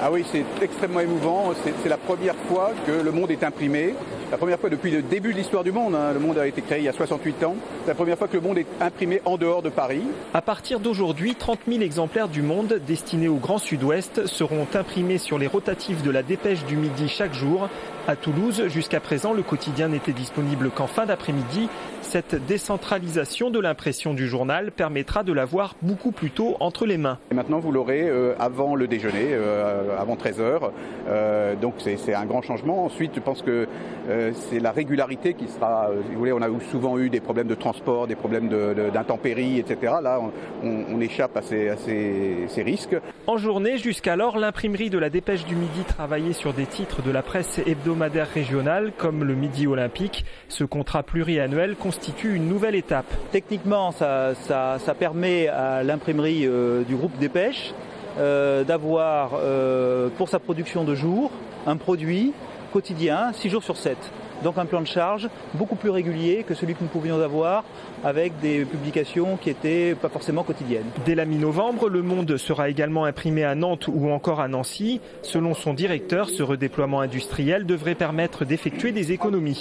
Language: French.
Ah oui, c'est extrêmement émouvant. C'est la première fois que le monde est imprimé. La première fois depuis le début de l'histoire du monde. Le monde a été créé il y a 68 ans. C'est la première fois que le monde est imprimé en dehors de Paris. À partir d'aujourd'hui, 30 000 exemplaires du Monde destinés au Grand Sud-Ouest seront imprimés sur les rotatives de la Dépêche du Midi chaque jour. À Toulouse, jusqu'à présent, le quotidien n'était disponible qu'en fin d'après-midi. Cette décentralisation de l'impression du journal permettra de l'avoir beaucoup plus tôt entre les mains. Et maintenant, vous l'aurez avant le déjeuner, avant 13h. Donc c'est un grand changement. Ensuite, je pense que c'est la régularité qui sera... si vous voulez, on a souvent eu des problèmes de transport, des problèmes d'intempéries, etc. Là, on échappe à ces risques. En journée, jusqu'alors, l'imprimerie de la Dépêche du Midi travaillait sur des titres de la presse hebdomadaire régionale, comme le Midi Olympique. Ce contrat pluriannuel constitue une nouvelle étape. Techniquement, ça permet à l'imprimerie du groupe Dépêche d'avoir, pour sa production de jour, un produit quotidien, 6 jours sur 7. Donc un plan de charge beaucoup plus régulier que celui que nous pouvions avoir avec des publications qui n'étaient pas forcément quotidiennes. Dès la mi-novembre, Le Monde sera également imprimé à Nantes ou encore à Nancy. Selon son directeur, ce redéploiement industriel devrait permettre d'effectuer des économies.